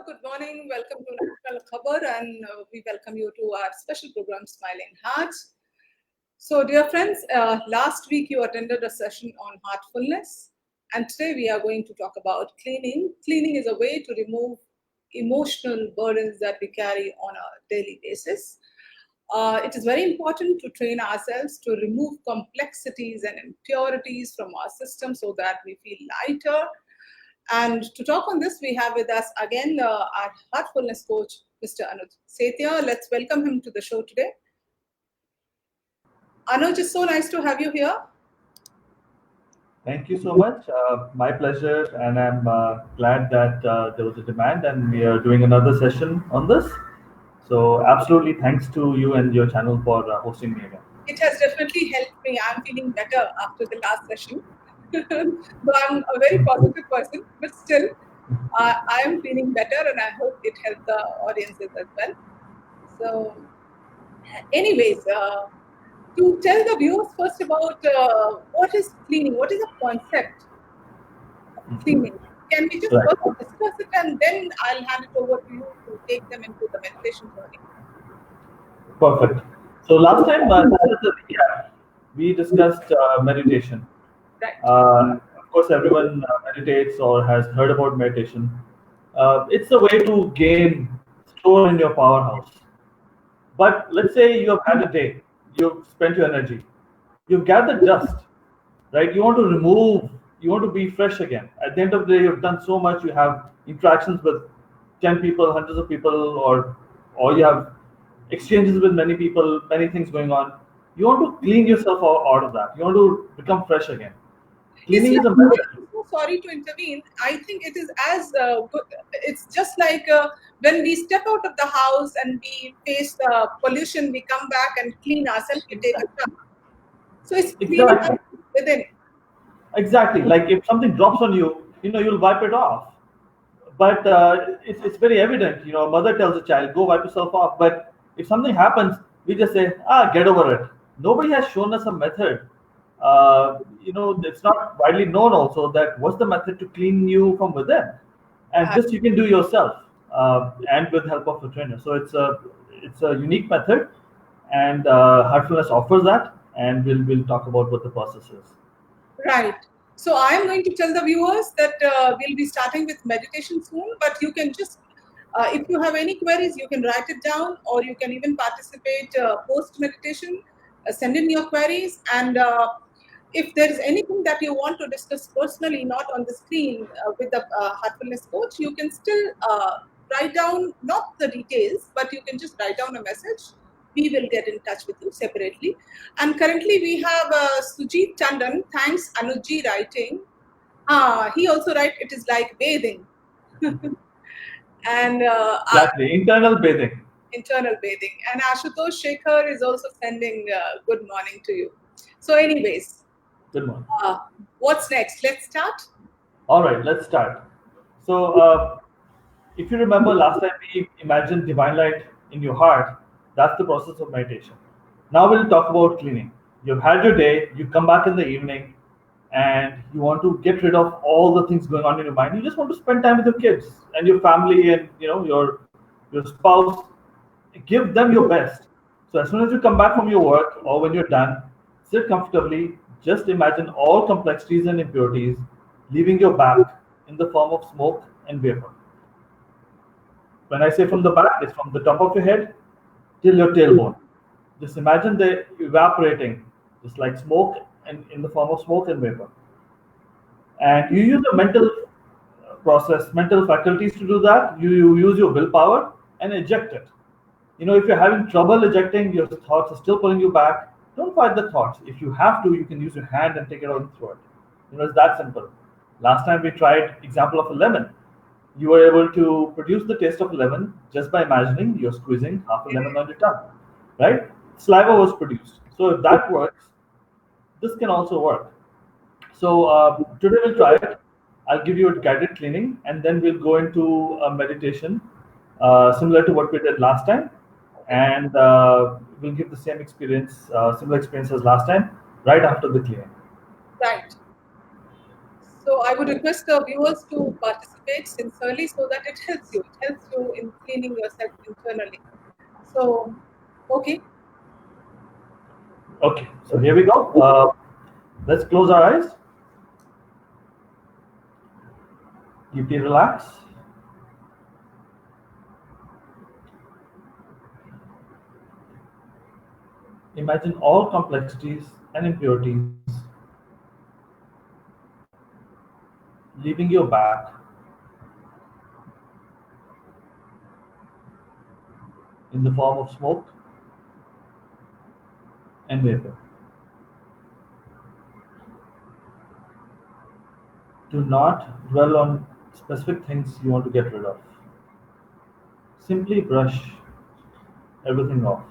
good morning. Welcome to National Khabar, and we welcome you to our special program, Smiling Hearts. So, dear friends, last week you attended a session on heartfulness, and today we are going to talk about cleaning. Cleaning is a way to remove emotional burdens that we carry on a daily basis. It is very important to train ourselves to remove complexities and impurities from our system so that we feel lighter. And to talk on this, we have with us again our heartfulness coach, Mr. Anuj Setia. Let's welcome him to the show today. Anuj, it's so nice to have you here. Thank you so much. My pleasure, and I'm glad that there was a demand and we are doing another session on this. So, absolutely, thanks to you and your channel for hosting me again. It has definitely helped me. I'm feeling better after the last session. Though I'm a very positive person, but still, I am feeling better, and I hope it helped the audiences as well. So, anyways, to tell the viewers first about what is cleaning, what is the concept of cleaning. Can we just Right. first discuss it, and then I'll hand it over to you to take them into the meditation journey. Perfect. So, last time, just as a recap, we discussed meditation. Right. Of course, everyone meditates or has heard about meditation. It's a way to gain store in your powerhouse. But let's say you have had a day, you've spent your energy, you've gathered dust, right? You want to remove, you want to be fresh again. At the end of the day, you've done so much, you have interactions with 10 people, hundreds of people, or you have exchanges with many people, many things going on. You want to clean yourself out of that. You want to become fresh again. It's Cleaning is a like, method. I'm so sorry to intervene. I think it is as good. It's just like when we step out of the house and we face pollution, we come back and clean ourselves, we take a shower. So it's cleaning Exactly. us within. Exactly. Like if something drops on you, you'll wipe it off. But it's very evident. A mother tells a child, "Go wipe yourself off." But if something happens, we just say, get over it. Nobody has shown us a method. It's not widely known also that what's the method to clean you from within, and Uh, this you can do yourself, and with help of a trainer. So it's a unique method, and Heartfulness offers that, and we'll talk about what the process is. Right. So I'm going to tell the viewers that we'll be starting with meditation soon, but you can just, if you have any queries, you can write it down, or you can even participate post meditation, send in your queries. And if there is anything that you want to discuss personally, not on the screen with the heartfulness coach, you can still write down not the details, but you can just write down a message. We will get in touch with you separately. And currently we have Sujit Chandan. Thanks, Anuji writing. He also writes, it is like bathing. And Exactly, internal bathing. internal bathing. And Ashutosh Shekhar is also sending good morning to you. So anyways, Good morning. what's next? Let's start. All right, let's start. So, if you remember last time we imagined divine light in your heart, that's the process of meditation. Now we'll talk about cleaning. You've had your day, you come back in the evening, and you want to get rid of all the things going on in your mind. You just want to spend time with your kids and your family and your spouse. Give them your best. So as soon as you come back from your work or when you're done, sit comfortably. Just imagine all complexities and impurities leaving your back in the form of smoke and vapor. When I say from the back, it's from the top of your head till your tailbone. Just imagine they evaporating, just like smoke and in the form of smoke and vapor. And you use a mental process, mental faculties to do that. You use your willpower and eject it. If you're having trouble ejecting, your thoughts are still pulling you back, don't fight the thoughts. If you have to, you can use your hand and take it out and throw it. It's that simple. Last time we tried example of a lemon. You were able to produce the taste of a lemon just by imagining you're squeezing half a lemon on your tongue, right? Saliva was produced. So if that works, this can also work. So today we'll try it. I'll give you a guided cleaning, and then we'll go into a meditation similar to what we did last time, and we'll give the same experience, similar experience as last time, right after the cleaning. Right. So I would request the viewers to participate sincerely so that it helps you. It helps you in cleaning yourself internally. So, okay. Okay, so here we go. Let's close our eyes, deeply relax. Imagine all complexities and impurities leaving your back in the form of smoke and vapor. Do not dwell on specific things you want to get rid of. Simply brush everything off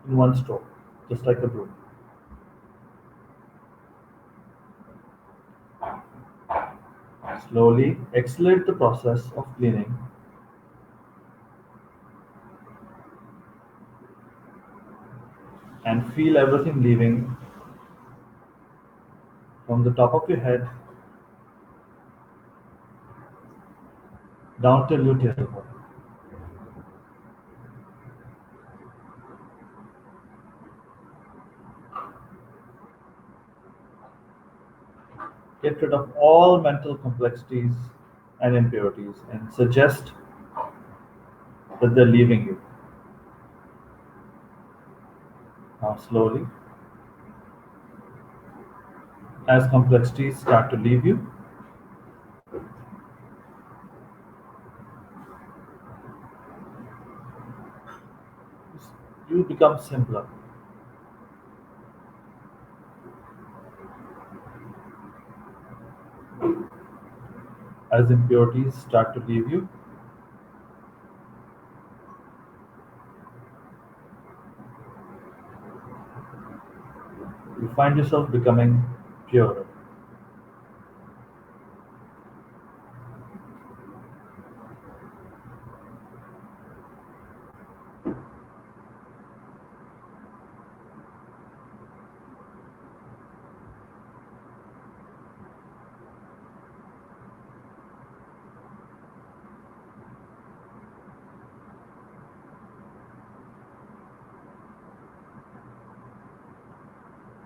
in one stroke, just like a broom. Slowly accelerate the process of cleaning and feel everything leaving from the top of your head down till your tailbone. Get rid of all mental complexities and impurities and suggest that they're leaving you. Now, slowly, as complexities start to leave you, you become simpler. As impurities start to leave you, you find yourself becoming purer.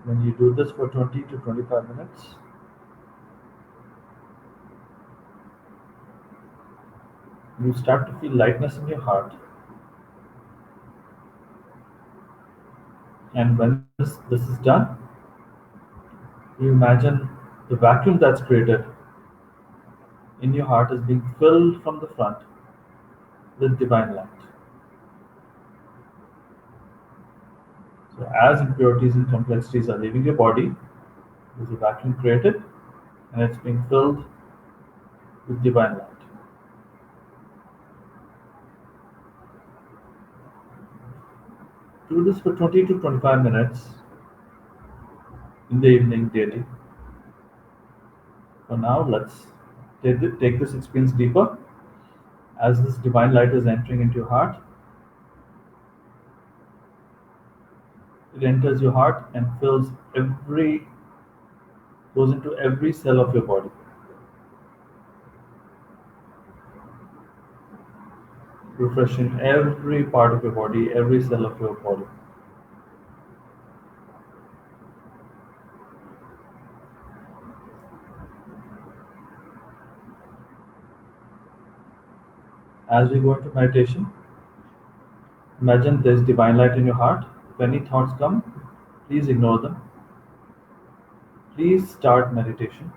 When you do this for 20 to 25 minutes, you start to feel lightness in your heart. And when this is done, you imagine the vacuum that's created in your heart is being filled from the front with divine light. So, as impurities and complexities are leaving your body, there's a vacuum created and it's being filled with divine light. Do this for 20 to 25 minutes in the evening daily. For now, let's take this experience deeper. As this divine light is entering into your heart, it enters your heart and goes into every cell of your body, refreshing every part of your body, every cell of your body. As we go into meditation, imagine there's divine light in your heart. If any thoughts come, please ignore them. Please start meditation.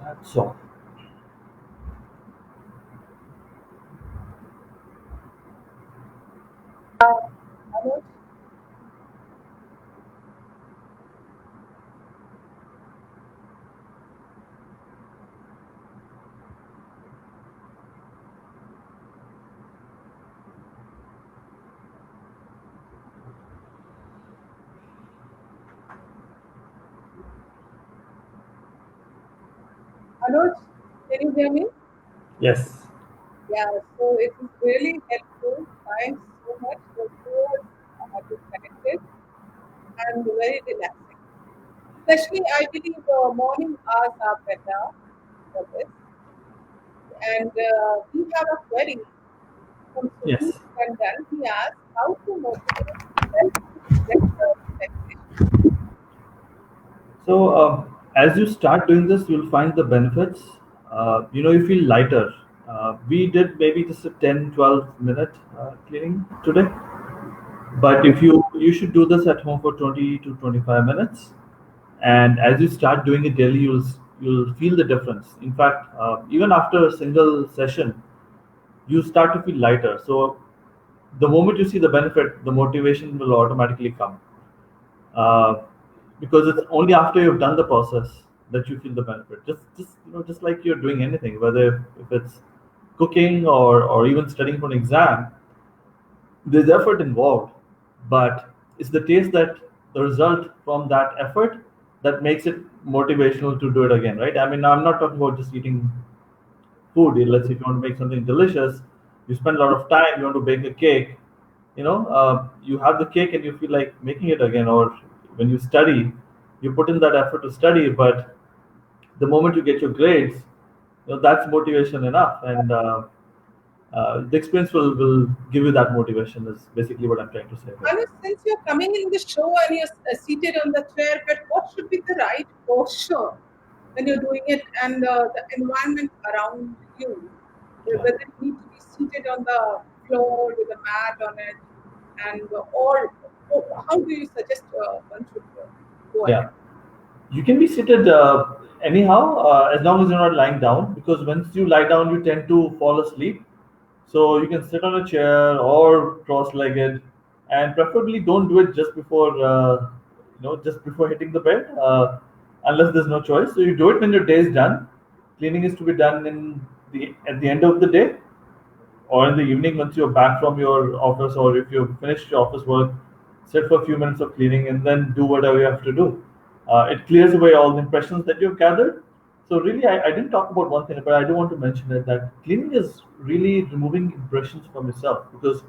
That's all. Anuj, Anuj, can you hear me? Yes. Yeah, so it is really helpful. Thanks so much for viewers have been connected and very relaxing. Especially, I believe morning hours are better for this. And we have a query from Sudeep Yes. Tandon. He asked how to motivate self to regular meditation. So, as you start doing this, you'll find the benefits. You feel lighter. We did maybe just a 10, 12 minute cleaning today. But if you should do this at home for 20 to 25 minutes, and as you start doing it daily, you'll feel the difference. In fact, even after a single session, you start to feel lighter. So the moment you see the benefit, the motivation will automatically come. uh, because it's only after you've done the process that you feel the benefit. Just like you're doing anything, whether if it's cooking or even studying for an exam, there's effort involved, but it's the taste that the result from that effort that makes it motivational to do it again, right? I mean, I'm not talking about just eating food. Let's say if you want to make something delicious, you spend a lot of time, you want to bake a cake, you have the cake and you feel like making it again. Or when you study, you put in that effort to study, but the moment you get your grades, that's motivation enough. And the experience will give you that motivation, is basically what I'm trying to say here. Anuj, since you're coming in the show and you're seated on the chair, but what should be the right posture when you're doing it and the environment around you? Yeah. Whether you need to be seated on the floor with a mat on it, and or how do you suggest one should go ahead? Yeah. You can be seated anyhow, as long as you're not lying down, because once you lie down, you tend to fall asleep. So you can sit on a chair or cross-legged, and preferably don't do it just before hitting the bed, unless there's no choice. So you do it when your day is done. Cleaning is to be done at the end of the day, or in the evening once you're back from your office, or if you've finished your office work, sit for a few minutes of cleaning and then do whatever you have to do. It clears away all the impressions that you've gathered. So really, I didn't talk about one thing, but I do want to mention that cleaning is really removing impressions from yourself, because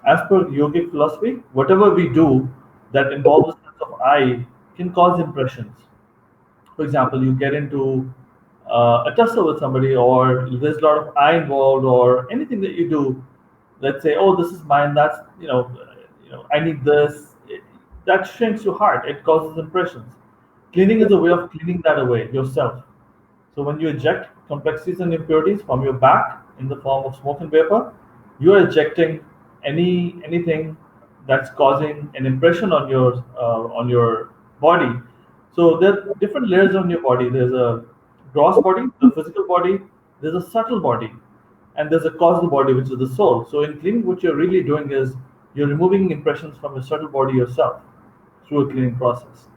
as per yogic philosophy, whatever we do that involves a sense of I can cause impressions. For example, you get into a tussle with somebody, or there's a lot of I involved, or anything that you do. Let's say, oh, this is mine. That's I need this. That shrinks your heart. It causes impressions. Cleaning is a way of cleaning that away yourself. So when you eject complexities and impurities from your back in the form of smoke and vapor, you are ejecting anything that's causing an impression on your body. So there are different layers on your body. There's a gross body, the physical body. There's a subtle body, and there's a causal body, which is the soul. So in cleaning, what you're really doing is you're removing impressions from your subtle body yourself through a cleaning process.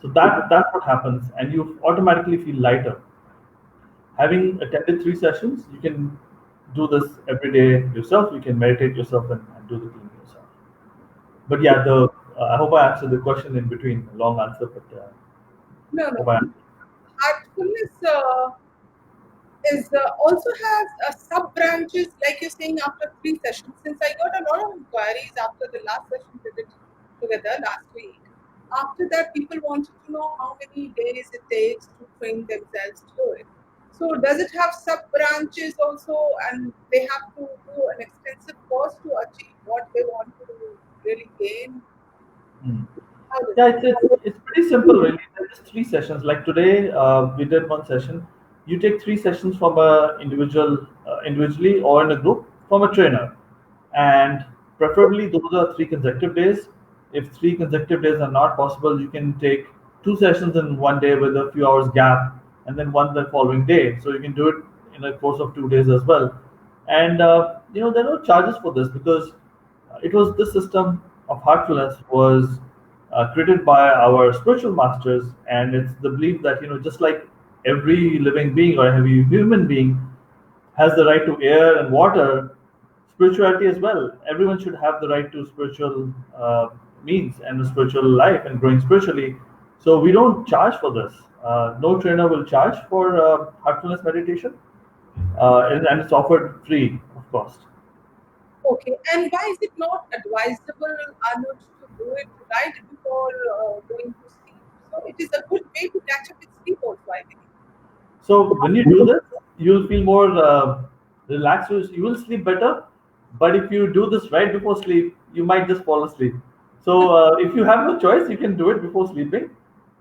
So that's what happens, and you automatically feel lighter. Having attended 3 sessions, you can do this every day yourself. You can meditate yourself and do the cleaning yourself. But yeah, the I hope I answered the question in between. A long answer, but No, no. hope I answered. Heartfulness is also has sub branches, like you're saying, after 3 sessions. Since I got a lot of inquiries after the last session we did together last week. After that, people wanted to know how many days it takes to train themselves to do it. So, does it have sub branches also, and they have to do an extensive course to achieve what they want to really gain? Hmm. How does Yeah, it? it's pretty simple, really. There's just 3 sessions. Like today, we did one session. You take 3 sessions from a individually or in a group from a trainer, and preferably those are 3 consecutive days. If 3 consecutive days are not possible, you can take 2 sessions in one day with a few hours gap, and then one the following day. So you can do it in a course of 2 days as well. And there are no charges for this because it was this system of heartfulness was created by our spiritual masters, and it's the belief that just like every living being or every human being has the right to air and water, spirituality as well. Everyone should have the right to spiritual means and a spiritual life and growing spiritually. So we don't charge for this. No trainer will charge for heartfulness meditation, and it's offered free of cost. Okay, and why is it not advisable, Anuj, to do it right before going to sleep? So it is a good way to catch up with sleep also, I think. So when you do this, you'll feel more relaxed. You will sleep better. But if you do this right before sleep, you might just fall asleep. So if you have no choice, you can do it before sleeping.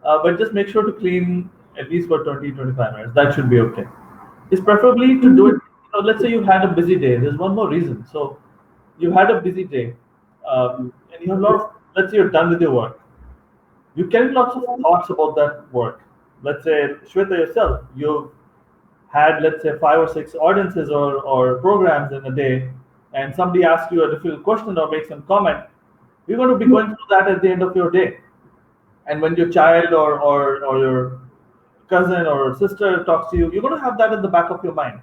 But just make sure to clean at least for 20-25 minutes. That should be okay. It's preferably to do it. Let's say you had a busy day. There's one more reason. So you had a busy day, and you have a lot of. Let's say you're done with your work. You carry lots of thoughts about that work. Let's say, Shweta, yourself, you've had, let's say, 5 or 6 audiences or programs in a day, and somebody asks you a difficult question or makes some comment, you're going to be going through that at the end of your day. And when your child or your cousin or sister talks to you, you're going to have that in the back of your mind.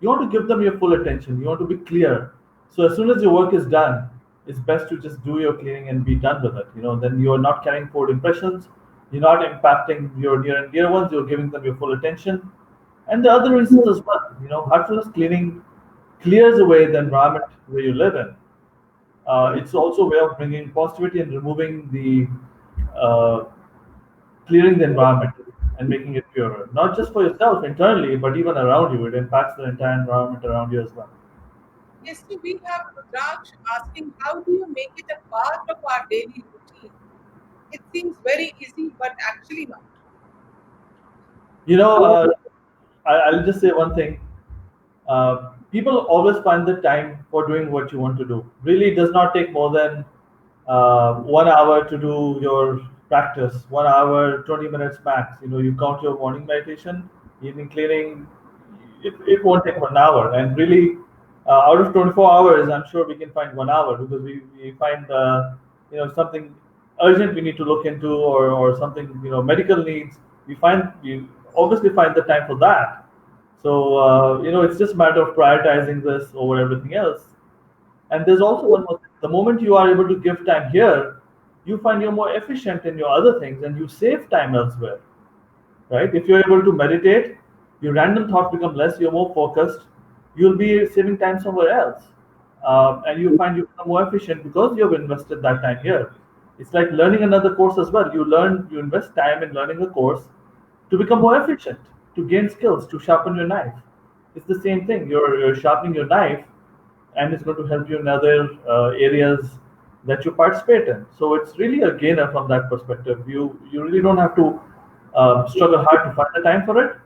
You want to give them your full attention. You want to be clear. So as soon as your work is done, it's best to just do your cleaning and be done with it. Then you're not carrying forward impressions. You're not impacting your near and dear ones. You're giving them your full attention. And the other reasons as well. Heartfulness cleaning clears away the environment where you live in. It's also a way of bringing positivity and removing uh, clearing the environment and making it purer. Not just for yourself internally, but even around you. It impacts the entire environment around you as well. Yes, so we have Raj asking, how do you make it a part of our daily routine? It seems very easy, but actually not. You know, uh, I'll just say one thing. People always find the time for doing what you want to do. Really, it does not take more than 1 hour to do your practice. 1 hour, 20 minutes max. You count your morning meditation, evening cleaning. It won't take 1 hour. And really, out of 24 hours, I'm sure we can find 1 hour because we find something urgent we need to look into or something medical needs. We obviously find the time for that. So it's just a matter of prioritizing this over everything else. And there's also one more thing. The moment you are able to give time here, you find you're more efficient in your other things and you save time elsewhere, right? If you're able to meditate, your random thoughts become less, you're more focused, you'll be saving time somewhere else. And you find you become more efficient because you've invested that time here. It's like learning another course as well. You invest time in learning a course to become more efficient, to gain skills, to sharpen your knife. It's the same thing. You're sharpening your knife, and it's going to help you in other areas that you participate in. So it's really a gainer from that perspective. You really don't have to struggle hard to find the time for it.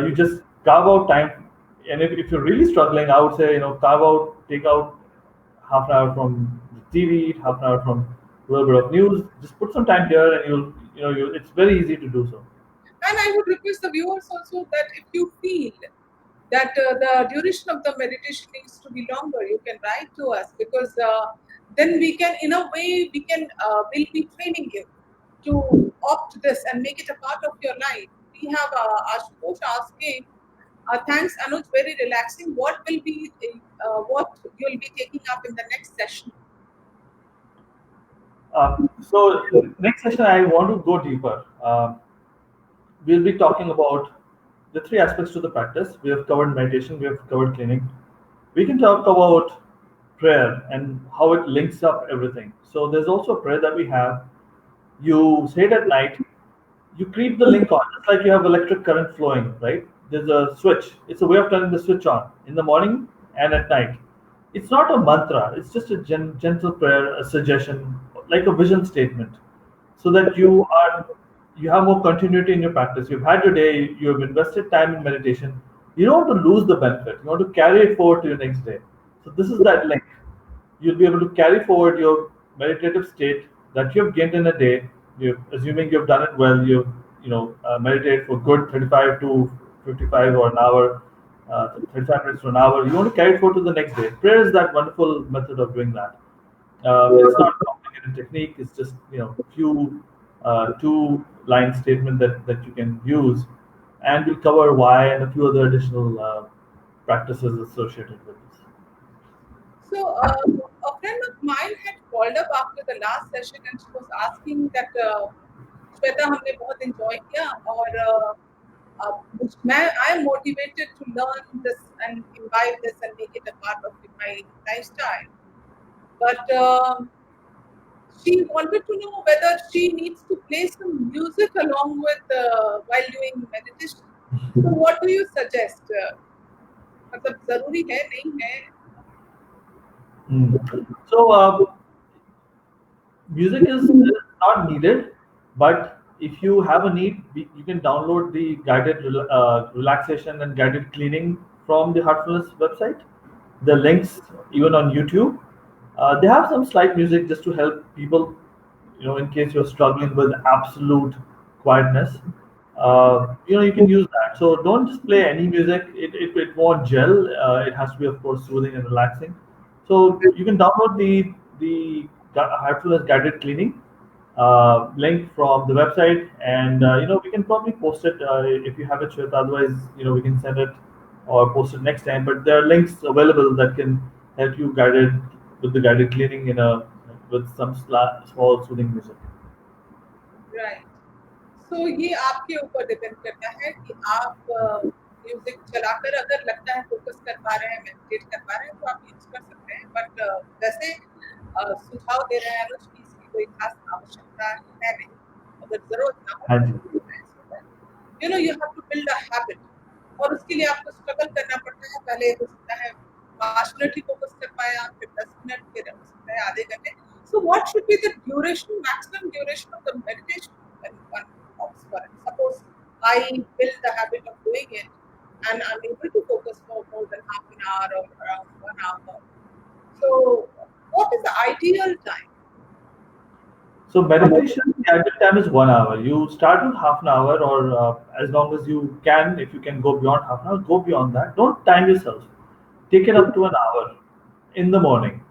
You just carve out time, and if you're really struggling, I would say take out half an hour from the TV, half an hour from a little bit of news. Just put some time here, and it's very easy to do so. And I would request the viewers also that if you feel that the duration of the meditation needs to be longer, you can write to us because then we can, in a way, we'll be training you to opt this and make it a part of your life. We have Ashutosh asking, thanks Anuj, very relaxing. What you'll be taking up in the next session? So next session, I want to go deeper. We'll be talking about the three aspects to the practice. We have covered meditation, we have covered cleaning. We can talk about prayer and how it links up everything. So there's also a prayer that we have. You say it at night, you keep the link on, just like you have electric current flowing, right? There's a switch. It's a way of turning the switch on in the morning and at night. It's not a mantra, it's just a gentle prayer, a suggestion, like a vision statement, so that you have more continuity in your practice. You've had your day, you have invested time in meditation. You don't want to lose the benefit. You want to carry it forward to your next day. So this is that link. You'll be able to carry forward your meditative state that you've gained in a day. Assuming you've done it well, meditate for good 35 to 55 or an hour, 35 minutes to an hour. You want to carry it forward to the next day. Prayer is that wonderful method of doing that. It's not a complicated technique. It's just few two-line statement that you can use, and we'll cover why and a few other additional practices associated with this. So a friend of mine had called up after the last session and she was asking that Shweta हमने बहुत enjoy किया और I am motivated to learn this and imbibe this and make it a part of my lifestyle. But she wanted to know whether she needs to play some music along with while doing meditation. So what do you suggest? मतलब जरूरी है नहीं है? So music is not needed, but if you have a need, you can download the guided relaxation and guided cleaning from the Heartfulness website. The links, even on YouTube, they have some slight music just to help people, in case you're struggling with absolute quietness. You can use that. So don't just play any music. It won't gel. It has to be, of course, soothing and relaxing. So you can download the Heartfulness guided cleaning link from the website, and we can probably post it if you have it, Shweta. Otherwise, we can send it or post it next time. But there are links available that can help you guided with the guided cleaning with some small soothing music. Right. So ये आपके ऊपर depend करता है कि आप music चलाकर अगर लगता है फोकस कर पा रहे हैं, मेडिटेट कर पा रहे हैं तो आप यूज कर सकते हैं. बट वैसे सुझाव दे रहे हैं अनुज कि इसकी कोई खास आवश्यकता है नहीं. अगर जरूरत ना हो हाँ जी. You have to build a habit और उसके लिए आपको स्ट्रगल करना पड़ता है. पहले हो सकता है 5 मिनट ही फोकस कर पाए आप, फिर 10 मिनट, फिर हो सकता है आधे घंटे. So what should be the maximum duration of the meditation when one opts for it? Suppose I build the habit of doing it and I'm able to focus for more than half an hour or around 1 hour. So what is the ideal time? So meditation, the ideal time is 1 hour. You start with half an hour, or as long as you can. If you can go beyond half an hour, go beyond that. Don't time yourself. Take it up to an hour in the morning.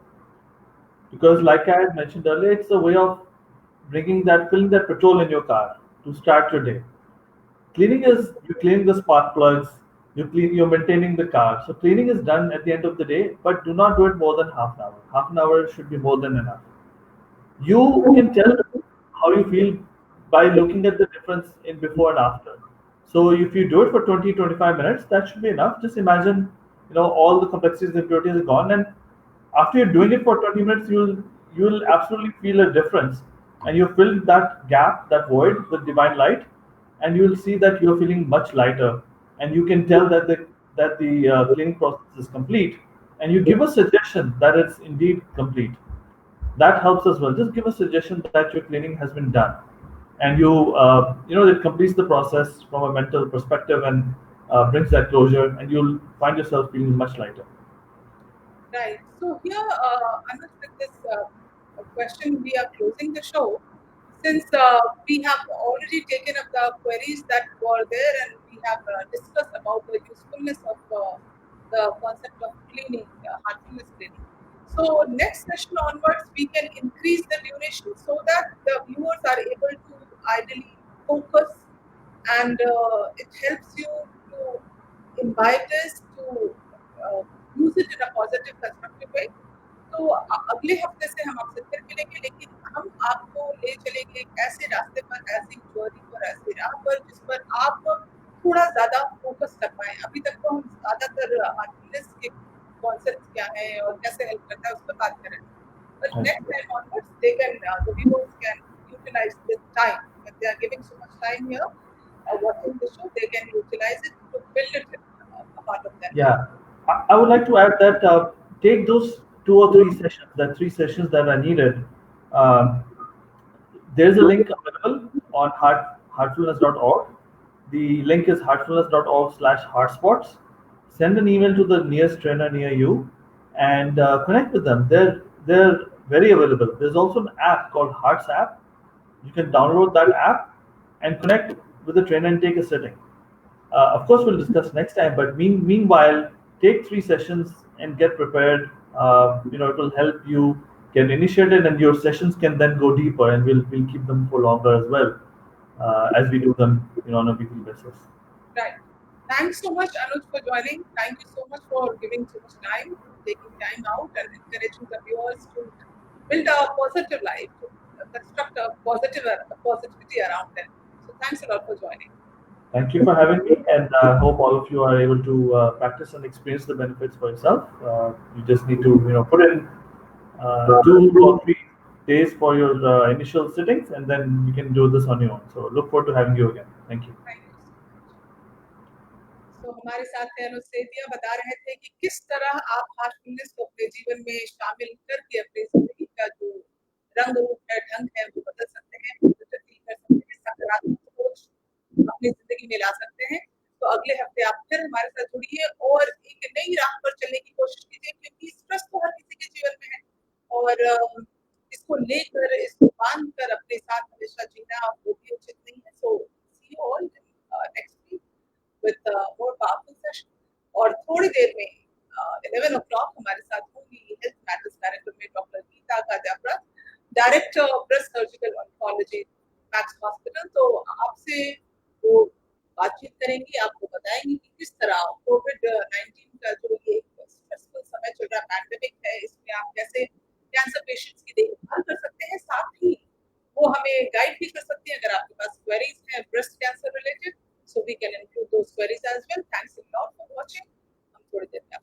Because, like I had mentioned earlier, it's a way of filling that petrol in your car to start your day. Cleaning is you clean the spark plugs, you're maintaining the car. So cleaning is done at the end of the day, but do not do it more than half an hour. Half an hour should be more than enough. You can tell how you feel by looking at the difference in before and after. So if you do it for 20-25 minutes, that should be enough. Just imagine, all the complexities and impurities are gone, and after you're doing it for 20 minutes, you'll absolutely feel a difference, and you fill that gap, that void, with divine light, and you'll see that you're feeling much lighter, and you can tell that the cleaning process is complete, and you give a suggestion that it's indeed complete. That helps as well. Just give a suggestion that your cleaning has been done, and it completes the process from a mental perspective and brings that closure, and you'll find yourself feeling much lighter. Right. So here, Anuj, with this question, we are closing the show. Since we have already taken up the queries that were there, and we have discussed about the usefulness of the concept of cleaning, heartfulness cleaning. So next session onwards, we can increase the duration so that the viewers are able to ideally focus, and it helps you to imbibe this, to use it in a positive, constructive way. तो अगले हफ्ते से हम आपसे फिर मिलेंगे, लेकिन हम आपको ले चलेंगे एक ऐसे रास्ते पर, ऐसी जर्नी पर, ऐसी राह पर जिस पर आप थोड़ा ज्यादा फोकस कर पाए. अभी तक तो हम ज्यादातर हार्टफुलनेस के कॉन्सेप्ट क्या है और कैसे हेल्प करता है उस पर बात करें. But next time onwards, the viewers can utilize this time. If they are giving so much time here, watching the show, they can utilize it to build it a part of that. Yeah, I would like to add that take those 2 or 3 sessions, the 3 sessions that are needed. There's a link available on heartfulness.org. The link is heartfulness.org/heartspots. Send an email to the nearest trainer near you and connect with them. They're very available. There's also an app called Hearts app. You can download that app and connect with the trainer and take a sitting. Of course, we'll discuss next time, but meanwhile, take 3 sessions and get prepared. It will help you get initiated, and your sessions can then go deeper, and we'll keep them for longer as well, as we do them, on a weekly basis. Right. Thanks so much, Anuj, for joining. Thank you so much for giving so much time, taking time out, and encouraging the viewers to build a positive life, to construct a positivity around them. So thanks a lot for joining. Thank you for having me, and I hope all of you are able to practice and experience the benefits for yourself. You just need to, put in 2 or 3 days for your initial sittings, and then you can do this on your own. So look forward to having you again. Thank you. Thank you so much. So हमारे साथ थे अनुज सेतिया, बता रहे थे कि किस तरह आप हार्टफुलनेस को अपने जीवन में शामिल करके अपनी जिंदगी का जो रंग रूप है, ढंग है, वो बदल सकते हैं, पॉजिटिव फील कर सकते हैं, सकारात्मक सोच अपनी जिंदगी में ला सकते हैं। तो अगले हफ्ते आप फिर हमारे साथ जुड़िए और एक नई राह पर चलने की कोशिश कीजिए, क्योंकि स्ट्रेस तो हर किसी के जीवन में है, और इसको लेकर, इसको बांध कर अपने साथ हमेशा जीना वो भी उचित नहीं है। So see you all next week with more powerful session, और थोड़ी देर में 11 o'clock हमारे साथ होंगी हेल्थ मैटर्स कार्यक्रम में doctor Geeta Kadiyapra, director of breast surgical oncology, Max hospital. तो आपसे वो बातचीत करेंगी, आपको बताएंगी कि किस तरह कोविड-19 का जो ये स्ट्रेसफुल समय चल रहा, पैंडेमिक है, इसमें आप कैसे कैंसर पेशेंट्स की देखभाल कर सकते हैं, साथ ही वो हमें गाइड भी कर सकती हैं अगर आपके पास क्वेरीज हैं breast cancer related, so we can include those queries as well. Thanks a lot for watching. हम थोड़ी देर में